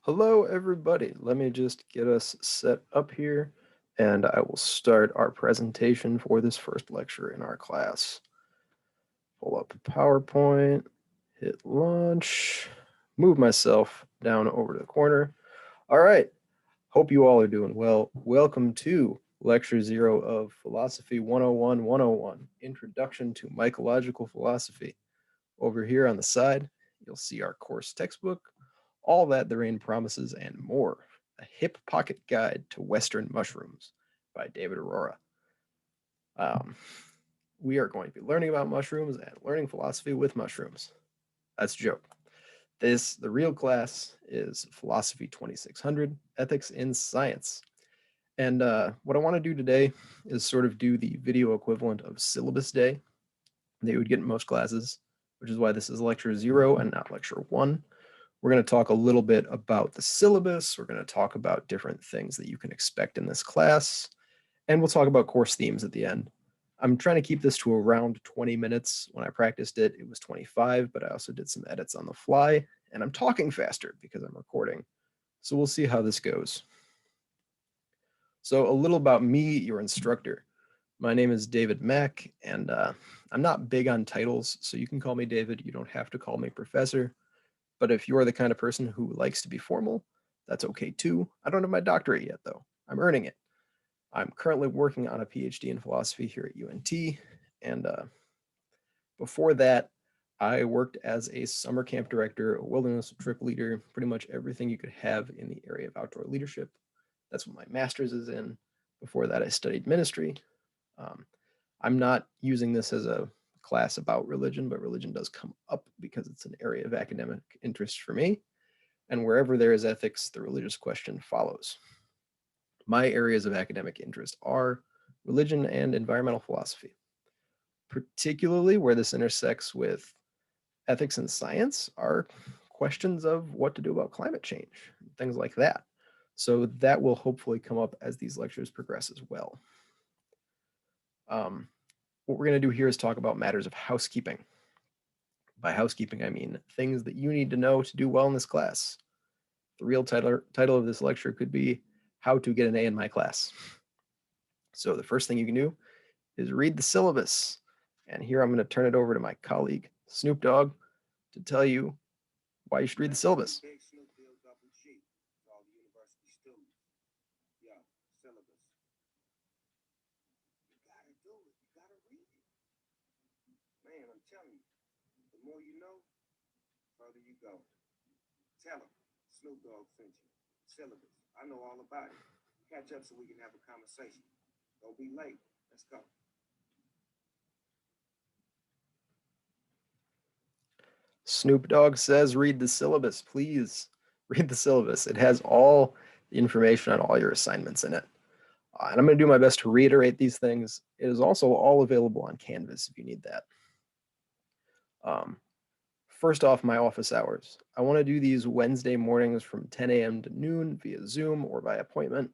Hello, everybody. Let me just get us set up here, and I will start our presentation for this first lecture in our class. Pull up PowerPoint, hit launch, move myself down over to the corner. All right. Hope you all are doing well. Welcome to Lecture 0 of Philosophy 101 101, Introduction to Mycological Philosophy. Over here on the side, you'll see our course textbook, All That the Rain Promises, and more. A Hip Pocket Guide to Western Mushrooms by David Aurora. Um, we are going to be learning about mushrooms and learning philosophy with mushrooms. That's a joke. The real class is Philosophy 2600, Ethics in Science. And what I want to do today is sort of do the video equivalent of syllabus day that you would get in most classes, which is why this is lecture 0 and not lecture 1. We're going to talk a little bit about the syllabus. We're going to talk about different things that you can expect in this class, and we'll talk about course themes at the end. I'm trying to keep this to around 20 minutes. When I practiced it, it was 25, but I also did some edits on the fly, and I'm talking faster because I'm recording. So we'll see how this goes. So a little about me, your instructor. My name is David Mack, and I'm not big on titles, so you can call me David. You don't have to call me professor. But if you're the kind of person who likes to be formal, that's okay too. I don't have my doctorate yet, though. I'm earning it. I'm currently working on a PhD in philosophy here at UNT. And before that, I worked as a summer camp director, a wilderness trip leader, pretty much everything you could have in the area of outdoor leadership. That's what my master's is in. Before that, I studied ministry. Um, I'm not using this as a class about religion, but religion does come up because it's an area of academic interest for me. And wherever there is ethics, the religious question follows. My areas of academic interest are religion and environmental philosophy, particularly where this intersects with ethics and science are questions of what to do about climate change, things like that. So that will hopefully come up as these lectures progress as well. What we're going to do here is talk about matters of housekeeping. By housekeeping, I mean things that you need to know to do well in this class. The real title of this lecture could be How to Get an A in My Class. So the first thing you can do is read the syllabus. And here I'm going to turn it over to my colleague, Snoop Dogg, to tell you why you should read the syllabus. Man, I'm telling you, the more you know, further you go. Tell them Snoop Dogg sent you. Syllabus. I know all about it. Catch up so we can have a conversation. Don't be late. Let's go. Snoop Dogg says read the syllabus, please. Read the syllabus. It has all the information on all your assignments in it. And I'm going to do my best to reiterate these things. It is also all available on Canvas if you need that. First off, my office hours. I want to do these Wednesday mornings from 10 a.m. to noon via Zoom or by appointment.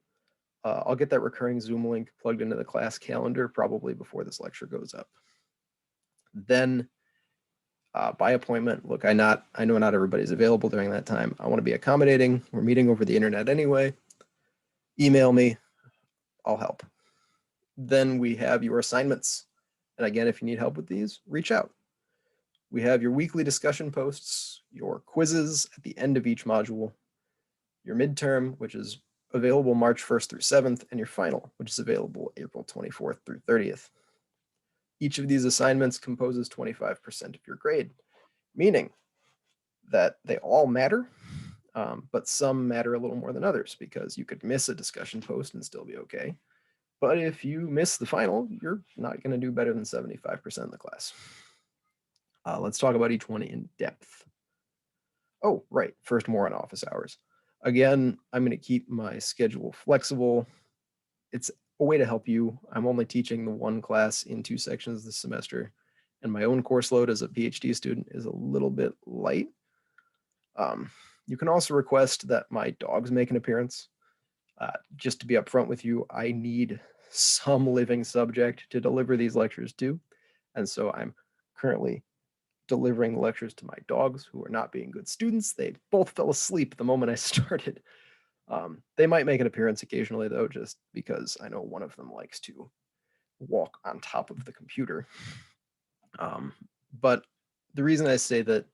I'll get that recurring Zoom link plugged into the class calendar probably before this lecture goes up. Then by appointment, look, I know not everybody's available during that time. I want to be accommodating. We're meeting over the internet anyway. Email me. I'll help. Then we have your assignments. And again, if you need help with these, reach out. We have your weekly discussion posts, your quizzes at the end of each module, your midterm, which is available March 1st through 7th, and your final, which is available April 24th through 30th. Each of these assignments composes 25% of your grade, meaning that they all matter, but some matter a little more than others because you could miss a discussion post and still be okay. But if you miss the final, you're not going to do better than 75% of the class. Let's talk about each one in depth. Oh, right. First, more on office hours. Again, I'm going to keep my schedule flexible. It's a way to help you. I'm only teaching the one class in 2 sections this semester, and my own course load as a PhD student is a little bit light. You can also request that my dogs make an appearance. Just to be upfront with you, I need some living subject to deliver these lectures to, and so I'm currently delivering lectures to my dogs who are not being good students. They both fell asleep the moment I started. They might make an appearance occasionally, though, just because I know one of them likes to walk on top of the computer. But the reason I say that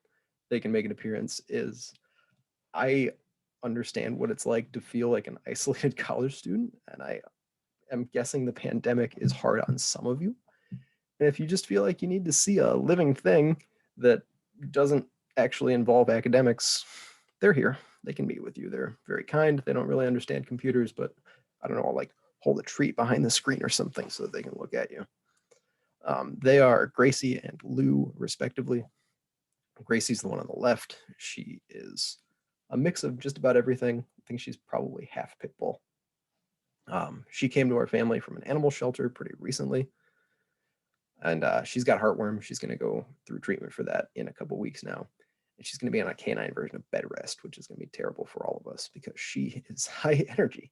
they can make an appearance is I understand what it's like to feel like an isolated college student, and I am guessing the pandemic is hard on some of you. And if you just feel like you need to see a living thing that doesn't actually involve academics, they're here. They can meet with you. They're very kind. They don't really understand computers, but I don't know, I'll like hold a treat behind the screen or something so that they can look at you. They are Gracie and Lou, respectively. Gracie's the one on the left. She is a mix of just about everything. I think she's probably half pit bull. She came to our family from an animal shelter pretty recently, and she's got heartworm. She's going to go through treatment for that in a couple weeks now, and she's going to be on a canine version of bed rest, which is going to be terrible for all of us because she is high energy.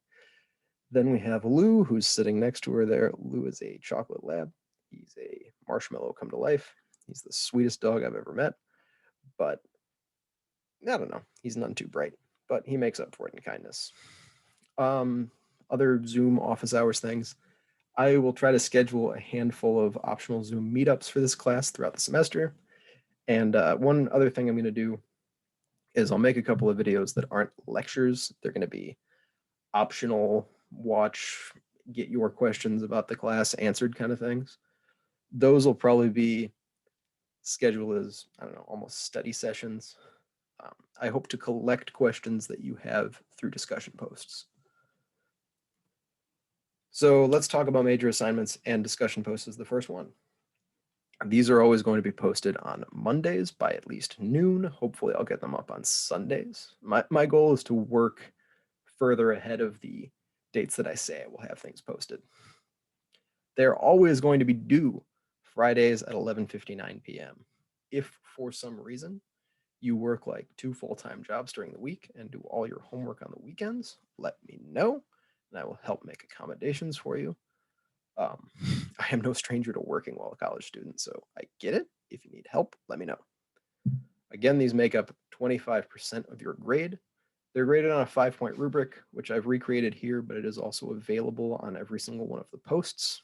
Then we have Lou, who's sitting next to her there. Lou is a chocolate lab. He's a marshmallow come to life. He's the sweetest dog I've ever met, but I don't know. He's none too bright, but he makes up for it in kindness. Other Zoom office hours things. I will try to schedule a handful of optional Zoom meetups for this class throughout the semester. And one other thing I'm going to do is I'll make a couple of videos that aren't lectures. They're going to be optional, watch, get your questions about the class answered kind of things. Those will probably be scheduled as, I don't know, almost study sessions. I hope to collect questions that you have through discussion posts. So let's talk about major assignments, and discussion posts is the first one. These are always going to be posted on Mondays by at least noon. Hopefully I'll get them up on Sundays. My goal is to work further ahead of the dates that I say I will have things posted. They're always going to be due Fridays at 11:59 p.m. If for some reason you work like 2 full-time jobs during the week and do all your homework on the weekends, let me know, and I will help make accommodations for you. I am no stranger to working while a college student, so I get it. If you need help, let me know. Again, these make up 25% of your grade. They're graded on a 5-point rubric, which I've recreated here, but it is also available on every single one of the posts.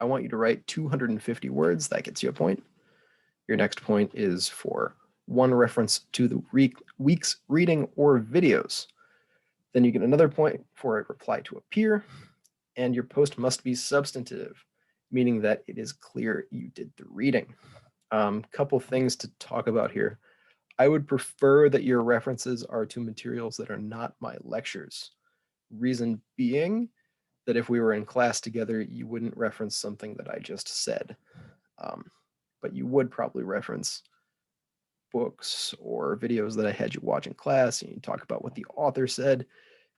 I want you to write 250 words. That gets you a point. Your next point is for one reference to the week's reading or videos. Then you get another point for a reply to a peer, and your post must be substantive, meaning that it is clear you did the reading. Couple things to talk about here. I would prefer that your references are to materials that are not my lectures. Reason being that if we were in class together, you wouldn't reference something that I just said. But you would probably reference books or videos that I had you watch in class, and you talk about what the author said.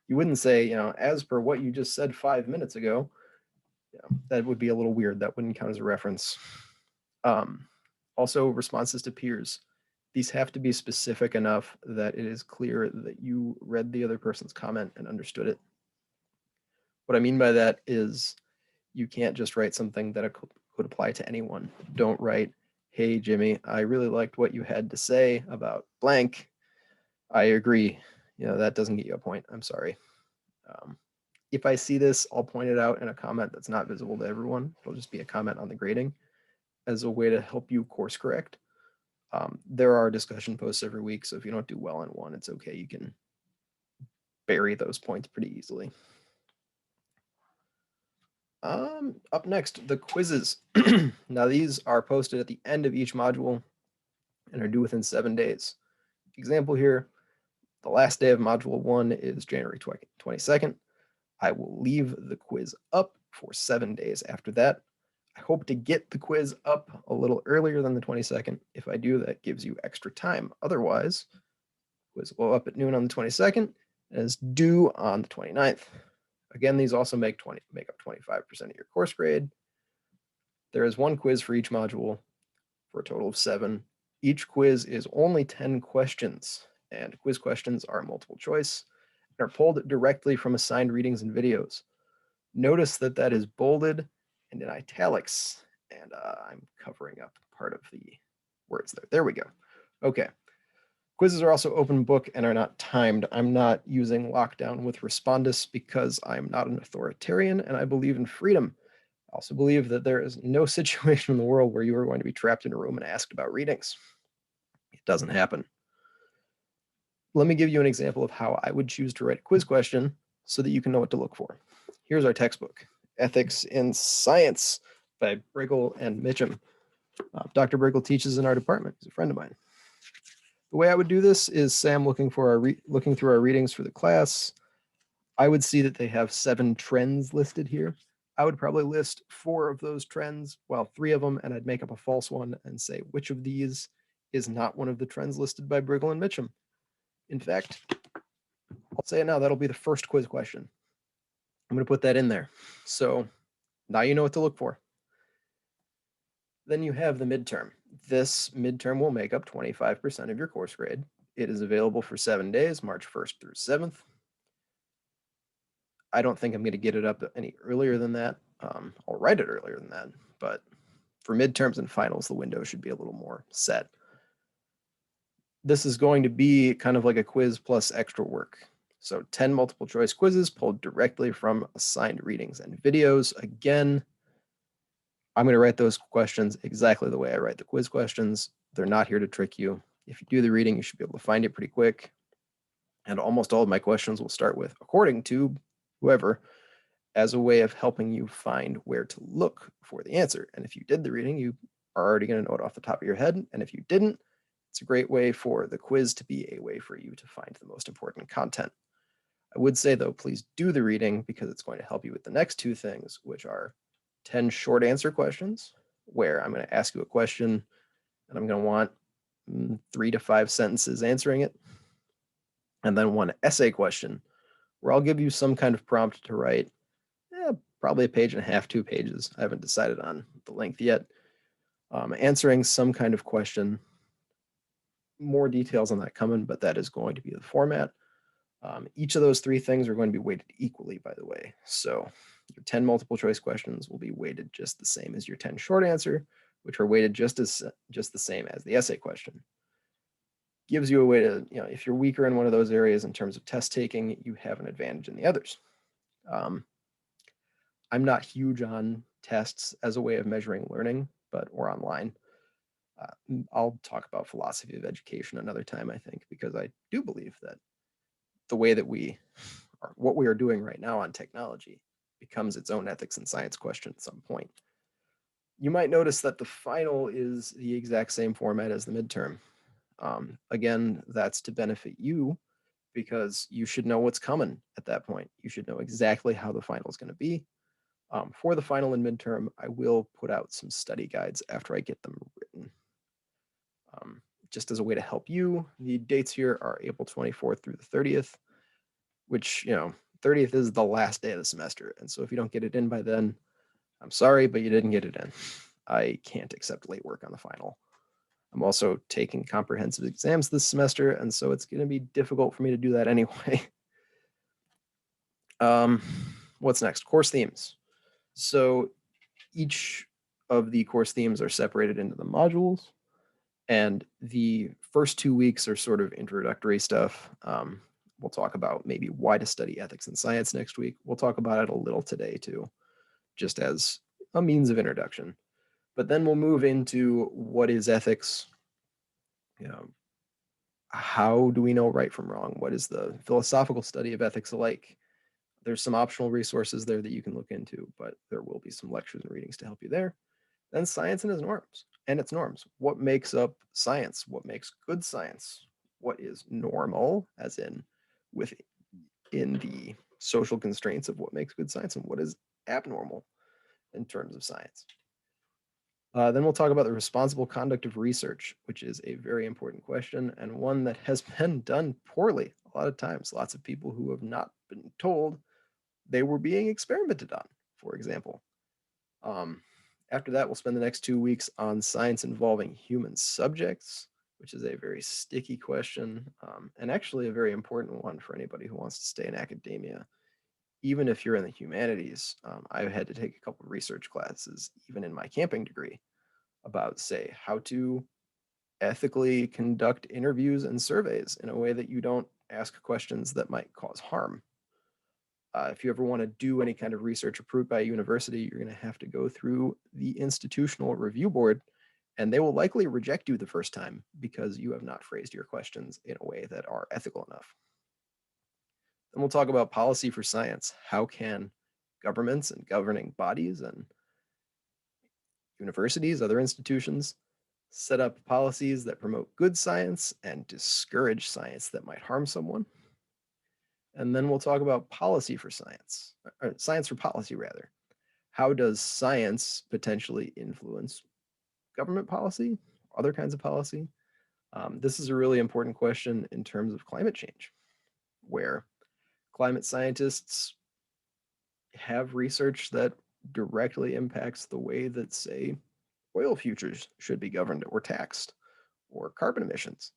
You wouldn't say, as per what you just said 5 minutes ago. That would be a little weird. That wouldn't count as a reference. Also, responses to peers. These have to be specific enough that it is clear that you read the other person's comment and understood it. What I mean by that is you can't just write something that could apply to anyone. Don't write, "Hey, Jimmy, I really liked what you had to say about blank. I agree." That doesn't get you a point. I'm sorry. If I see this, I'll point it out in a comment that's not visible to everyone. It'll just be a comment on the grading as a way to help you course correct. There are discussion posts every week, so if you don't do well in one, it's okay. You can bury those points pretty easily. Up next, the quizzes. Now, these are posted at the end of each module and are due within 7 days. Example here, the last day of module 1 is January 22nd. I will leave the quiz up for 7 days after that. I hope to get the quiz up a little earlier than the 22nd. If I do, that gives you extra time. Otherwise, quiz will up at noon on the 22nd and is due on the 29th. Again, these also make up 25% of your course grade. There is one quiz for each module for a total of 7. Each quiz is only 10 questions, and quiz questions are multiple choice and are pulled directly from assigned readings and videos. Notice that is bolded and in italics, and I'm covering up part of the words there. There we go. Okay. Quizzes are also open book and are not timed. I'm not using lockdown with Respondus because I'm not an authoritarian and I believe in freedom. I also believe that there is no situation in the world where you are going to be trapped in a room and asked about readings. It doesn't happen. Let me give you an example of how I would choose to write a quiz question so that you can know what to look for. Here's our textbook, Ethics in Science by Briggle and Mitchum. Dr. Briggle teaches in our department. He's a friend of mine. The way I would do this is say I'm looking through our readings for the class. I would see that they have 7 trends listed here. I would probably list 4 of those trends, well, 3 of them, and I'd make up a false one and say which of these is not one of the trends listed by Briggle and Mitchum. In fact, I'll say it now, that'll be the first quiz question. I'm going to put that in there. So now you know what to look for. Then you have the midterm. This midterm will make up 25% of your course grade. It is available for 7 days, March 1st through 7th. I don't think I'm going to get it up any earlier than that. I'll write it earlier than that, but for midterms and finals, the window should be a little more set. This is going to be kind of like a quiz plus extra work. So 10 multiple choice quizzes pulled directly from assigned readings and videos. Again, I'm going to write those questions exactly the way I write the quiz questions. They're not here to trick you. If you do the reading, you should be able to find it pretty quick. And almost all of my questions will start with, according to whoever, as a way of helping you find where to look for the answer. And if you did the reading, you are already going to know it off the top of your head. And if you didn't, it's a great way for the quiz to be a way for you to find the most important content. I would say, though, please do the reading because it's going to help you with the next 2 things, which are 10 short answer questions, where I'm going to ask you a question and I'm going to want 3 to 5 sentences answering it. And then 1 essay question, where I'll give you some kind of prompt to write, probably 1.5 pages, 2 pages. I haven't decided on the length yet. Answering some kind of question. More details on that coming, but that is going to be the format. Each of those 3 things are going to be weighted equally, by the way. So your 10 multiple choice questions will be weighted just the same as your 10 short answer, which are weighted just the same as the essay question. Gives you a way to, if you're weaker in one of those areas in terms of test taking, you have an advantage in the others. I'm not huge on tests as a way of measuring learning, or online. I'll talk about philosophy of education another time, I think, because I do believe that the way that what we are doing right now on technology becomes its own ethics and science question at some point. You might notice that the final is the exact same format as the midterm. Again, that's to benefit you because you should know what's coming at that point. You should know exactly how the final is going to be. For the final and midterm, I will put out some study guides after I get them written. Just as a way to help you, the dates here are April 24th through the 30th, which, 30th is the last day of the semester. And so if you don't get it in by then, I'm sorry, but you didn't get it in. I can't accept late work on the final. I'm also taking comprehensive exams this semester, and so it's going to be difficult for me to do that anyway. What's next? Course themes. So each of the course themes are separated into the modules, and the first 2 weeks are sort of introductory stuff. We'll talk about maybe why to study ethics and science next week. We'll talk about it a little today too, just as a means of introduction. But then we'll move into what is ethics, how do we know right from wrong? What is the philosophical study of ethics like? There's some optional resources there that you can look into, but there will be some lectures and readings to help you there. Then science and its norms. What makes up science? What makes good science? What is normal, as in within the social constraints of what makes good science, and what is abnormal in terms of science? Then we'll talk about the responsible conduct of research, which is a very important question and one that has been done poorly a lot of times. Lots of people who have not been told they were being experimented on, for example. After that, we'll spend the next 2 weeks on science involving human subjects, which is a very sticky question, and actually a very important one for anybody who wants to stay in academia. Even if you're in the humanities, I've had to take a couple of research classes, even in my camping degree, about, say, how to ethically conduct interviews and surveys in a way that you don't ask questions that might cause harm. If you ever want to do any kind of research approved by a university, you're going to have to go through the institutional review board, and they will likely reject you the first time because you have not phrased your questions in a way that are ethical enough. Then we'll talk about policy for science. How can governments and governing bodies and universities, other institutions, set up policies that promote good science and discourage science that might harm someone? And then we'll talk about policy for science, or science for policy, rather. How does science potentially influence government policy, other kinds of policy? This is a really important question in terms of climate change, where climate scientists have research that directly impacts the way that, say, oil futures should be governed or taxed, or carbon emissions.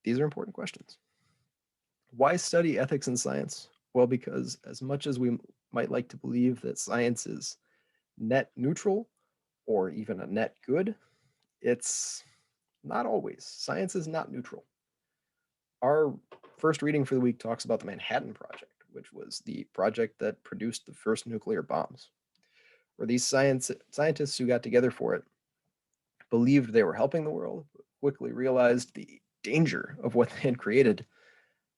These are important questions. Why study ethics in science? Well, because as much as we might like to believe that science is net neutral or even a net good, it's not always. Science is not neutral. Our first reading for the week talks about the Manhattan Project, which was the project that produced the first nuclear bombs, where these scientists who got together for it believed they were helping the world, but quickly realized the danger of what they had created.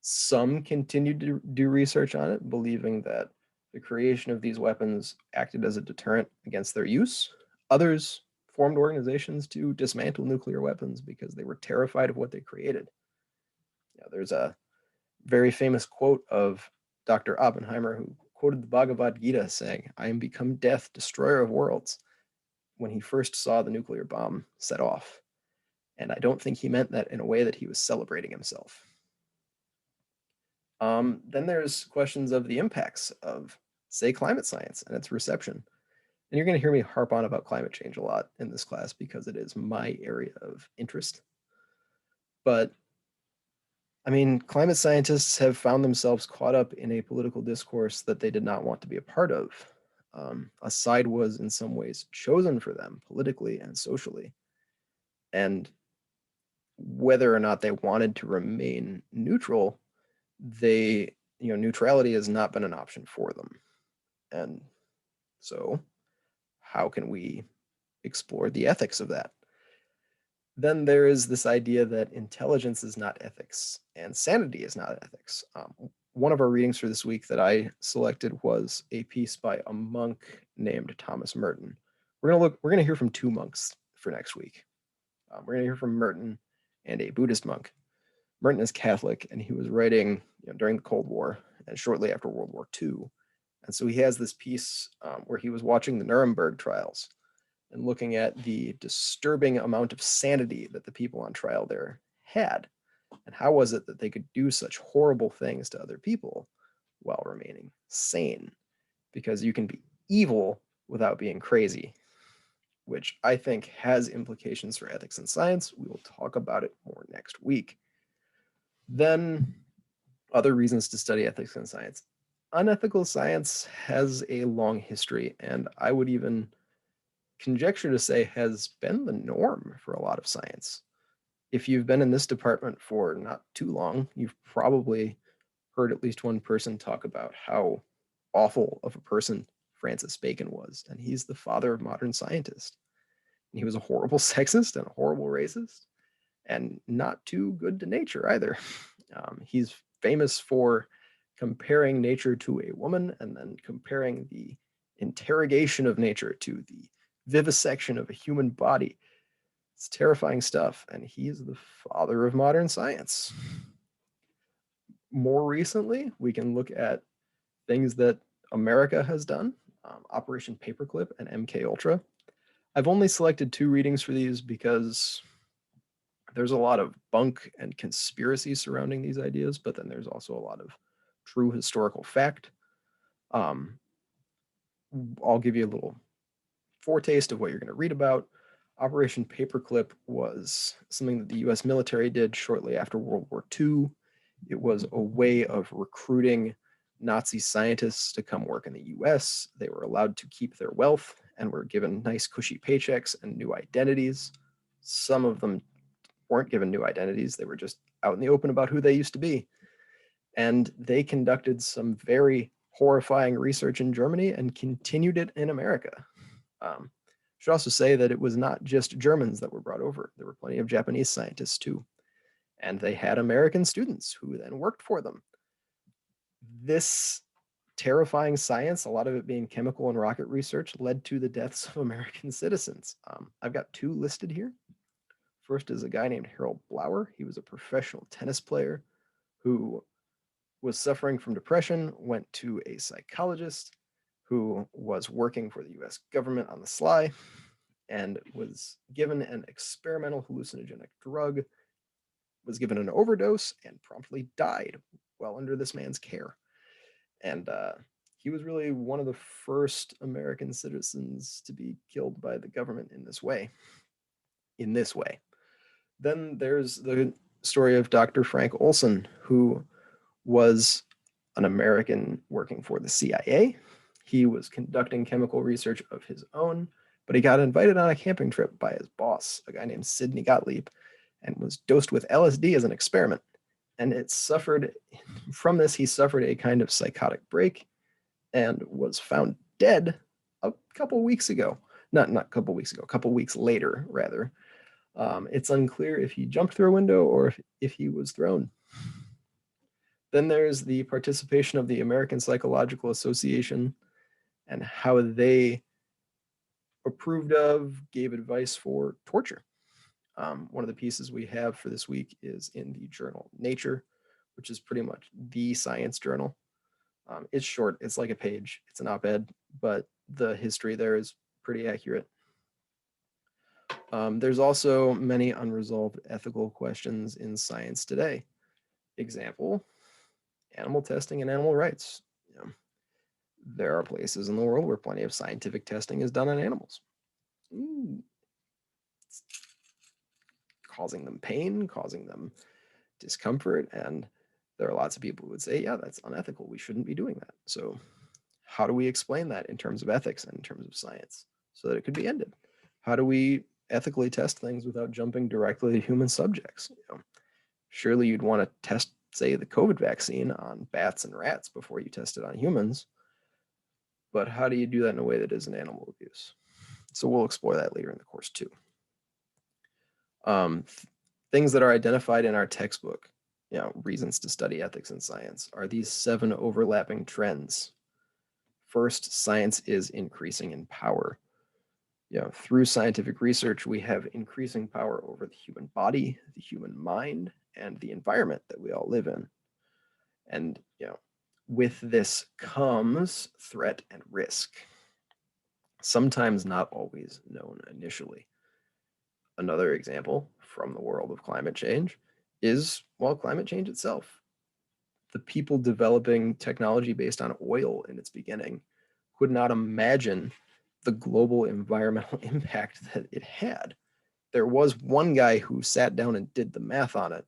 Some continued to do research on it, believing that the creation of these weapons acted as a deterrent against their use. Others formed organizations to dismantle nuclear weapons because they were terrified of what they created. There's a very famous quote of Dr. Oppenheimer, who quoted the Bhagavad Gita saying, "I am become death, destroyer of worlds," when he first saw the nuclear bomb set off. And I don't think he meant that in a way that he was celebrating himself. Then there's questions of the impacts of, say, climate science and its reception. And you're going to hear me harp on about climate change a lot in this class because it is my area of interest. But I mean, climate scientists have found themselves caught up in a political discourse that they did not want to be a part of. A side was in some ways chosen for them politically and socially. And whether or not they wanted to remain neutral, neutrality has not been an option for them. And so, how can we explore the ethics of that? Then there is this idea that intelligence is not ethics and sanity is not ethics. One of our readings for this week that I selected was a piece by a monk named Thomas Merton. We're gonna hear from two monks for next week. We're gonna hear from Merton and a Buddhist monk. Merton is Catholic, and he was writing during the Cold War and shortly after World War II. And so he has this piece where he was watching the Nuremberg trials and looking at the disturbing amount of sanity that the people on trial there had. And how was it that they could do such horrible things to other people while remaining sane? Because you can be evil without being crazy, which I think has implications for ethics and science. We will talk about it more next week. Then, other reasons to study ethics and science. Unethical science has a long history, and I would even conjecture to say has been the norm for a lot of science. If you've been in this department for not too long, you've probably heard at least one person talk about how awful of a person Francis Bacon was, and he's the father of modern scientists. And he was a horrible sexist and a horrible racist, and not too good to nature either. He's famous for comparing nature to a woman and then comparing the interrogation of nature to the vivisection of a human body. It's terrifying stuff, and he's the father of modern science. More recently, we can look at things that America has done, Operation Paperclip and MK Ultra. I've only selected two readings for these because there's a lot of bunk and conspiracy surrounding these ideas, but then there's also a lot of true historical fact. I'll give you a little foretaste of what you're going to read about. Operation Paperclip was something that the US military did shortly after World War II. It was a way of recruiting Nazi scientists to come work in the US. They were allowed to keep their wealth and were given nice, cushy paychecks and new identities. Some of them weren't given new identities. They were just out in the open about who they used to be. And they conducted some very horrifying research in Germany and continued it in America. Should also say that it was not just Germans that were brought over. There were plenty of Japanese scientists too. And they had American students who then worked for them. This terrifying science, a lot of it being chemical and rocket research, led to the deaths of American citizens. I've got two listed here. First is a guy named Harold Blower. He was a professional tennis player who was suffering from depression, went to a psychologist who was working for the US government on the sly, and was given an experimental hallucinogenic drug, was given an overdose, and promptly died while under this man's care. And he was really one of the first American citizens to be killed by the government in this way. Then there's the story of Dr. Frank Olson, who was an American working for the CIA. He was conducting chemical research of his own, but he got invited on a camping trip by his boss, a guy named Sidney Gottlieb, and was dosed with LSD as an experiment. And from this, he suffered a kind of psychotic break and was found dead a couple weeks ago. Not a couple weeks ago, a couple weeks later, rather. It's unclear if he jumped through a window or if he was thrown. Then there's the participation of the American Psychological Association and how they approved of, gave advice for torture. One of the pieces we have for this week is in the journal Nature, which is pretty much the science journal. It's short, it's like a page, it's an op-ed, but the history there is pretty accurate. There's also many unresolved ethical questions in science today. Example, animal testing and animal rights. There are places in the world where plenty of scientific testing is done on animals. Causing them pain, causing them discomfort, and there are lots of people who would say, yeah, that's unethical. We shouldn't be doing that. So how do we explain that in terms of ethics and in terms of science so that it could be ended? How do we ethically test things without jumping directly to human subjects? Surely you'd want to test, say, the COVID vaccine on bats and rats before you test it on humans. But how do you do that in a way that isn't animal abuse? So we'll explore that later in the course too. Things that are identified in our textbook, reasons to study ethics in science, are these 7 overlapping trends. First, science is increasing in power. Through scientific research, we have increasing power over the human body, the human mind, and the environment that we all live in. And, with this comes threat and risk, sometimes not always known initially. Another example from the world of climate change is, climate change itself. The people developing technology based on oil in its beginning could not imagine the global environmental impact that it had. There was one guy who sat down and did the math on it,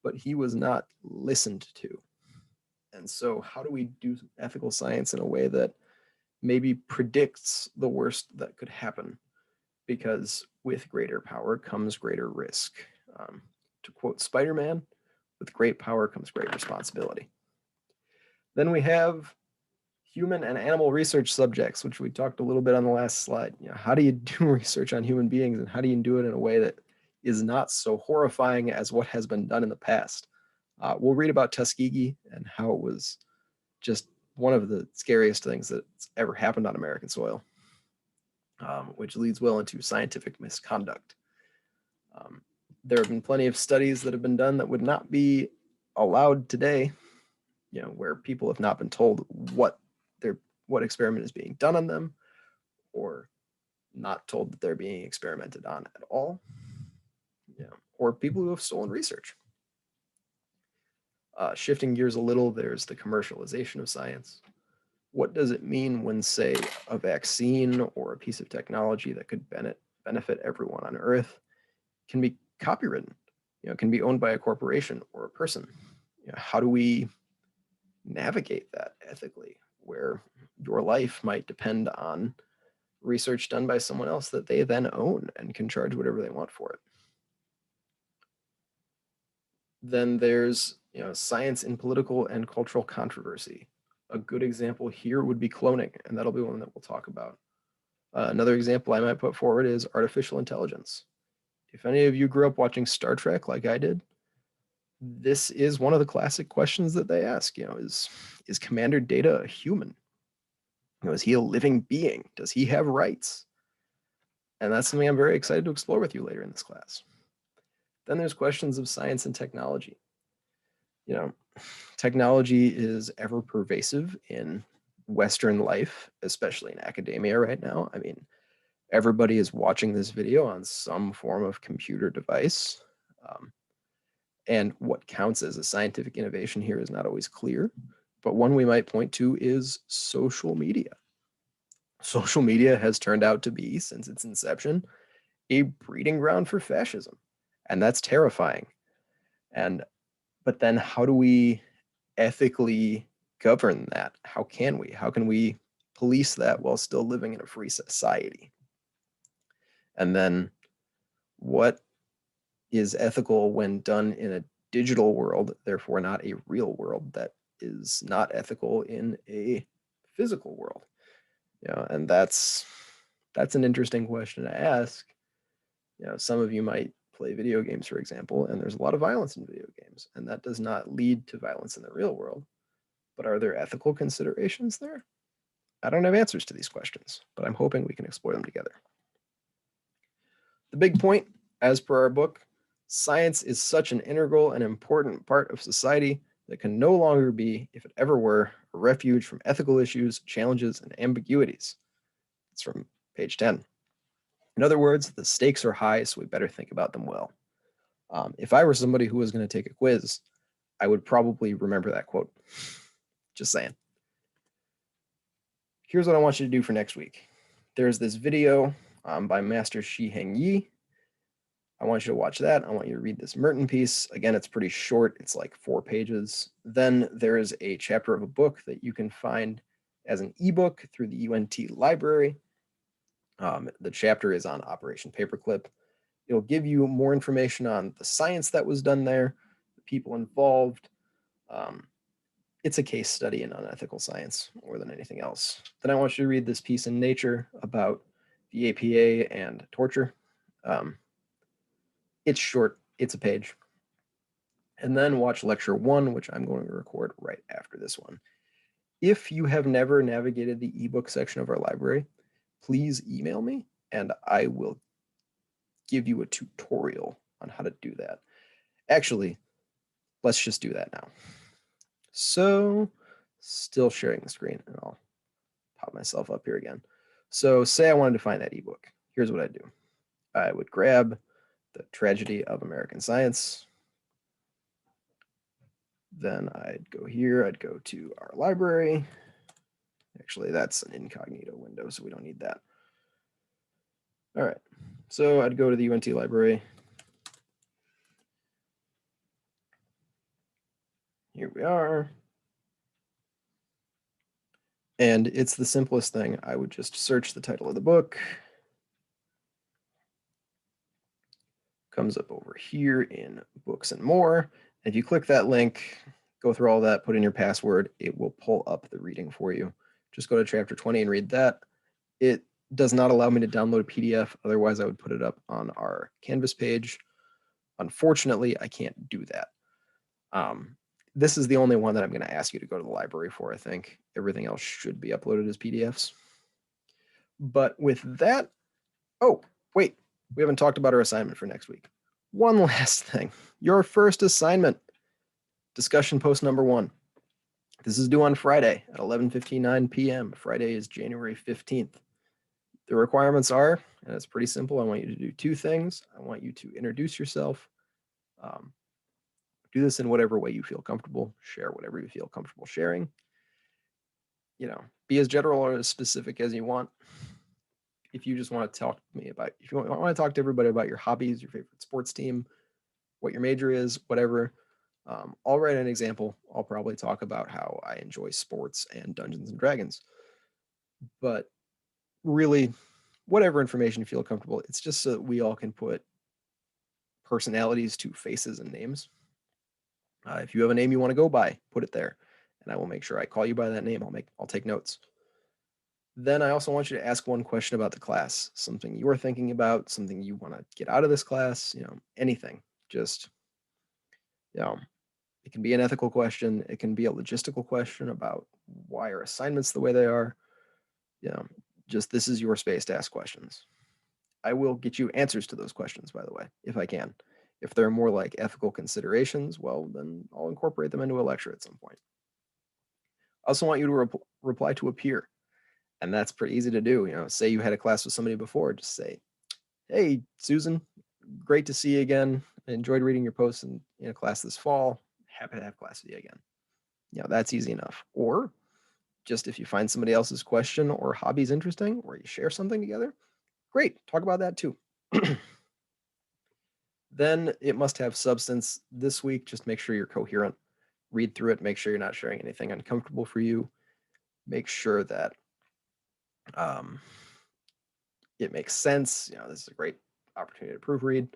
but he was not listened to. And so how do we do ethical science in a way that maybe predicts the worst that could happen? Because with greater power comes greater risk. To quote Spider-Man, with great power comes great responsibility. Then we have human and animal research subjects, which we talked a little bit on the last slide. How do you do research on human beings, and how do you do it in a way that is not so horrifying as what has been done in the past? We'll read about Tuskegee and how it was just one of the scariest things that's ever happened on American soil, which leads well into scientific misconduct. There have been plenty of studies that have been done that would not be allowed today, where people have not been told what experiment is being done on them, or not told that they're being experimented on at all, or people who have stolen research. Shifting gears a little, there's the commercialization of science. What does it mean when, say, a vaccine or a piece of technology that could benefit everyone on Earth can be copywritten, can be owned by a corporation or a person? How do we navigate that ethically, where your life might depend on research done by someone else that they then own and can charge whatever they want for it? Then there's, science in political and cultural controversy. A good example here would be cloning, and that'll be one that we'll talk about. Another example I might put forward is artificial intelligence. If any of you grew up watching Star Trek like I did, this is one of the classic questions that they ask. Is Commander Data a human? Is he a living being? Does he have rights? And that's something I'm very excited to explore with you later in this class. Then there's questions of science and technology. Technology is ever pervasive in Western life, especially in academia right now. I mean, everybody is watching this video on some form of computer device. And what counts as a scientific innovation here is not always clear, but one we might point to is social media. Social media has turned out to be, since its inception, a breeding ground for fascism. And that's terrifying. But then how do we ethically govern that? How can we? How can we police that while still living in a free society? And then what is ethical when done in a digital world, therefore not a real world, that is not ethical in a physical world? And that's an interesting question to ask. Some of you might play video games, for example, and there's a lot of violence in video games, and that does not lead to violence in the real world. But are there ethical considerations there? I don't have answers to these questions, but I'm hoping we can explore them together. The big point, as per our book, science is such an integral and important part of society that can no longer be, if it ever were, a refuge from ethical issues, challenges, and ambiguities. It's from page 10. In other words, the stakes are high, so we better think about them well. If I were somebody who was going to take a quiz, I would probably remember that quote. Just saying. Here's what I want you to do for next week. There's this video by Master Shiheng Yi. I want you to watch that. I want you to read this Merton piece. Again, it's pretty short. It's like 4 pages. Then there is a chapter of a book that you can find as an ebook through the UNT library. The chapter is on Operation Paperclip. It'll give you more information on the science that was done there, the people involved. It's a case study in unethical science more than anything else. Then I want you to read this piece in Nature about the APA and torture. It's short, it's a page. And then watch lecture 1, which I'm going to record right after this one. If you have never navigated the ebook section of our library, please email me and I will give you a tutorial on how to do that. Actually, let's just do that now. So, still sharing the screen, and I'll pop myself up here again. So, say I wanted to find that ebook. Here's what I'd do. I would grab The Tragedy of American Science. Then I'd go here, I'd go to our library. Actually, that's an incognito window, so we don't need that. All right, so I'd go to the UNT library. Here we are. And it's the simplest thing. I would just search the title of the book. Comes up over here in books and more. And if you click that link, go through all that, put in your password, it will pull up the reading for you. Just go to chapter 20 and read that. It does not allow me to download a PDF. Otherwise, I would put it up on our Canvas page. Unfortunately, I can't do that. This is the only one that I'm going to ask you to go to the library for, I think. Everything else should be uploaded as PDFs. But with that, oh, wait, we haven't talked about our assignment for next week. One last thing. Your first assignment, discussion post number 1. This is due on Friday at 11:59 p.m. Friday is January 15th. The requirements are, and it's pretty simple, I want you to do 2 things. I want you to introduce yourself. Do this in whatever way you feel comfortable. Share whatever you feel comfortable sharing. Be as general or as specific as you want. If you just want to talk to me about, if you want to talk to everybody about your hobbies, your favorite sports team, what your major is, whatever, I'll write an example. I'll probably talk about how I enjoy sports and Dungeons and Dragons. But really, whatever information you feel comfortable, it's just so that we all can put personalities to faces and names. If you have a name you want to go by, put it there, and I will make sure I call you by that name. I'll take notes. Then I also want you to ask one question about the class, something you're thinking about, something you want to get out of this class, anything. Just, it can be an ethical question. It can be a logistical question about why are assignments the way they are. Just this is your space to ask questions. I will get you answers to those questions, by the way, if I can. If they're more like ethical considerations, well, then I'll incorporate them into a lecture at some point. I also want you to reply to a peer, and that's pretty easy to do. Say you had a class with somebody before, just say, "Hey, Susan, great to see you again. I enjoyed reading your posts in a class this fall. Happy to have class with you again." That's easy enough. Or just if you find somebody else's question or hobbies interesting, or you share something together, great, talk about that too. Then it must have substance. This week, just make sure you're coherent. Read through it, make sure you're not sharing anything uncomfortable for you. Make sure that it makes sense. This is a great opportunity to proofread.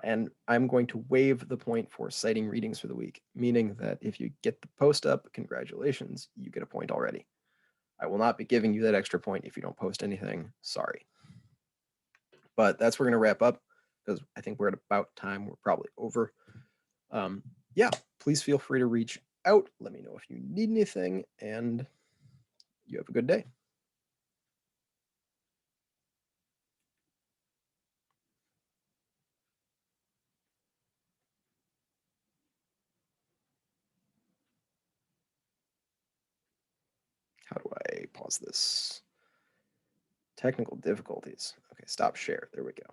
And I'm going to waive the point for citing readings for the week, meaning that if you get the post up, congratulations, you get a point already. I will not be giving you that extra point if you don't post anything. Sorry. But that's where we're going to wrap up because I think we're at about time. We're probably over. Yeah, please feel free to reach out. Let me know if you need anything, and you have a good day. How do I pause this? Technical difficulties. Okay, stop share. There we go.